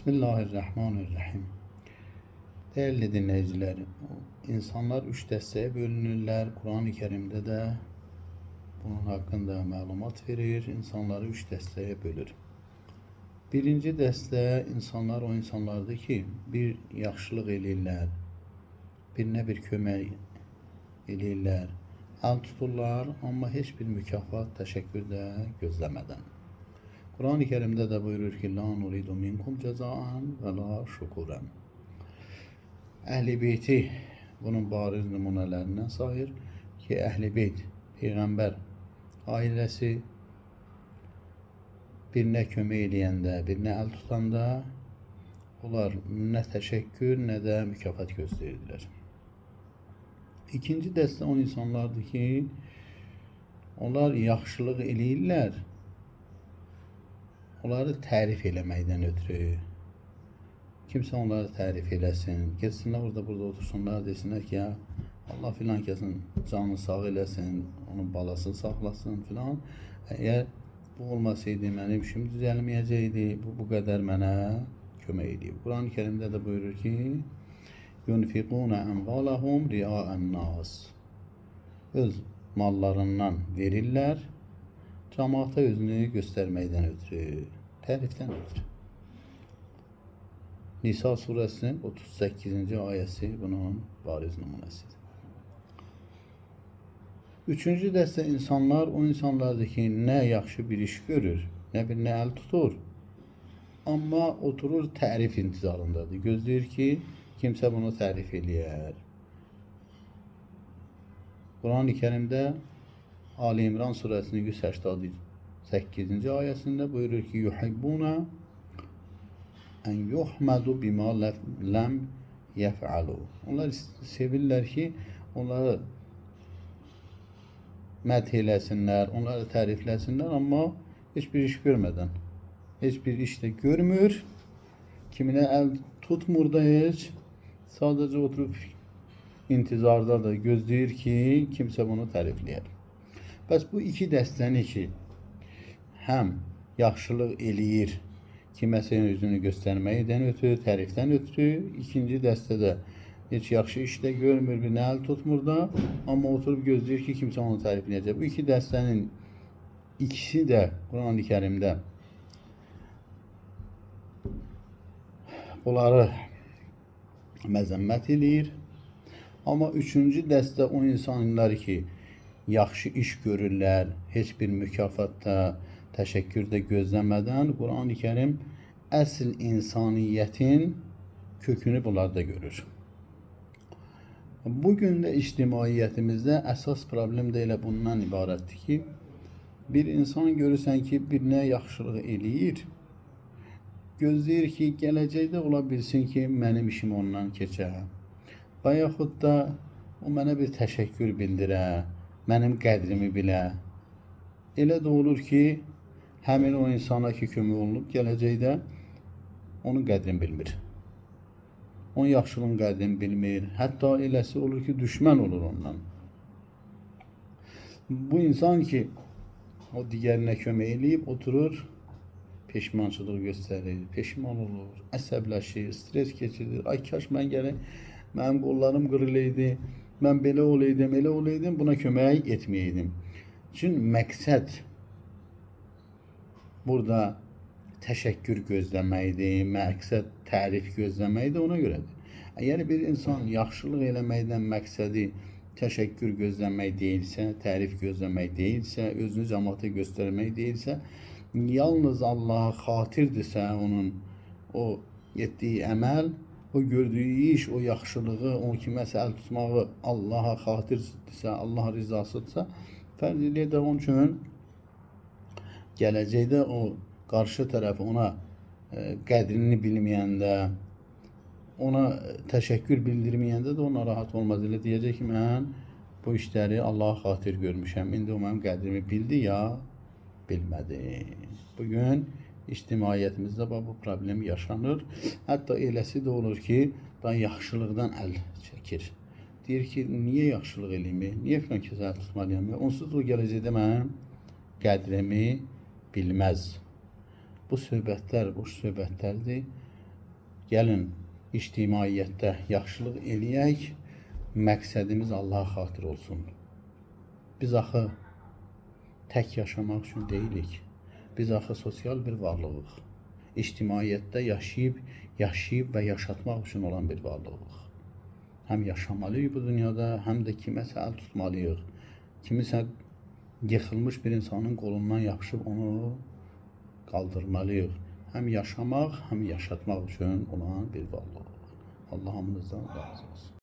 Bismillahirrahmanirrahim. Değerli dinleyiciler, insanlar üç dəstəyə bölünürlər. Kur'an-ı Kerim'de de bunun hakkında məlumat verir. İnsanları üç dəstəyə bölür. Birinci dəstə insanlar o insanlardır ki, bir yaxşılıq eləyirlər, birinə bir kömək eləyirlər, əl tuturlar, amma heç bir mükafat, təşəkkür də gözləmədən. Kur'an-ı Kerim'de de buyurur ki, la nuridu minkum cezaan ve la şukuran. Əhl-i beyti bunun bariz nümunələrindən sayır ki, Əhl-i beyt, Peyğəmbər ailəsi birinə kömək eləyəndə, birinə əl tutanda onlar nə təşəkkür, nə də mükafat göstərirdilər. İkinci dəstə o insanlardır ki, onlar yaxşılıq eləyirlər, onları tərif eləməkdən ötürü. Kimsə onları tərif eləsin, geçsinlər orada burada otursunlar, desinlər ki, ya Allah filan kəsin canını sağ eləsin, onun balasını saxlasın filan. Əgər bu olmasaydı mənim işim düzəlməyəcəkdi, bu qədər mənə kömək edib. Kur'an-ı Kerim'de de buyurur ki, yunfiquna amvalahum ria'an nas. Öz mallarından verirlər, cemaate özünü gösterməkdən ötürü, tərifdən ötürü. Nisa suresinin 38. ayəsi bunun bariz nümunəsidir. Üçüncü dəstə insanlar o insanlardır ki, nə yaxşı bir iş görür, nə birinə əl tutur, amma oturur tərif intizarındadır. Gözləyir ki, kimsə bunu tərif eləyər. Kur'an-ı Kerim'de Ali İmran suresinin 188. ayəsində buyurur ki, yuhibbuna en yuhmadu bima lem yef'alu. Onlar sevirlər ki, onları məth eləsinlər, onları tərifləsinlər, amma heç bir iş görmədən, heç bir iş də görmür, kiminə əl tutmur da heç, sadəcə oturub intizarda da gözləyir ki, kimsə bunu tərifləyər. Bəs bu iki dəstəni ki, həm yaxşılıq eləyir, kiməsə özünü göstərməkdən ötürü, tərifdən ötürü, ikinci dəstədə heç yaxşı işdə görmür, bir əl tutmur da, amma oturub gözləyir ki, kimsə onu tərifləyəcək. Bu iki dəstənin ikisi də Kur'an-ı Kerim'də bunları məzəmmət eləyir. Amma üçüncü dəstə o insanlar ki, yaxşı iş görürlər, heç bir mükafatda, təşəkkürdə gözləmədən Kur'an-ı Kerim əsl insaniyyətin kökünü bunlarda görür. Bugün də ictimaiyyətimizdə əsas problem də elə bundan ibarətdir ki, bir insan görürsən ki, birinə yaxşılıq eləyir, gözləyir ki, gələcəkdə ola bilsin ki, mənim işim ondan keçə və yaxud da o mənə bir təşəkkür bildirə, mənim qədrimi bilə. Elə də olur ki, həmin o insana ki, kömək olunub gələcəkdə onun qədrini bilmir. Onun yaxşılığın qədrini bilmir. Hətta eləsi olur ki, düşmən olur ondan. Bu insan ki, o digərinə kömək eləyib, oturur, peşmançılıq göstərir, peşman olur, əsəbləşir, stres keçirir. Ay kaş mən gəlin, mənim qollarım qırılıydı, mən belə olaydım, elə olaydım, buna kömək etməyəydim. Çünki məqsəd burada təşəkkür gözləməkdir, məqsəd tərif gözləməkdir, ona görədir. Əgər bir insan yaxşılıq eləməkdən məqsədi təşəkkür gözləmək deyilsə, tərif gözləmək deyilsə, özünü cəmaata göstərmək deyilsə, yalnız Allaha xatirdirsə onun o etdiyi əməl, o gördüyü iş, o yaxşılığı, o kiməsə əl tutmağı Allaha xatirdirsə, Allah rizasıdırsa, fərz eləyək də onun üçün gələcəkdə o qarşı tərəf ona qədrini bilməyəndə, ona təşəkkür bildirməyəndə də o narahat olmaz. Elə deyəcək ki, mən bu işləri Allaha xatir görmüşəm. İndi o mənim qədrimi bildi ya, bilmədi. Bugün ictimaiyyətimizdə bu problem yaşanır. Hətta eləsi də olur ki, da yaxşılıqdan əl çəkir. Deyir ki, niyə yaxşılıq eləyim, niyə filan kəsə əl tutmalıyam? Onsuz da o gələcəkdə mənim qədrimi bilməz. Bu söhbətlər boş söhbətlərdir. Gəlin ictimaiyyətdə yaxşılıq eləyək, məqsədimiz Allaha xatir olsun. Biz axı tək yaşamaq üçün deyilik. Biz axı sosial bir varlığıq. İctimaiyyətdə yaşayıb və yaşatmaq üçün olan bir varlığıq. Həm yaşamalıyıq bu dünyada, həm də kiməsə əl tutmalıyıq. Kimisə yıxılmış bir insanın qolundan yapışıb onu qaldırmalıyıq. Həm yaşamaq, həm yaşatmaq üçün olan bir varlığıq. Allah hamınızdan razı olsun.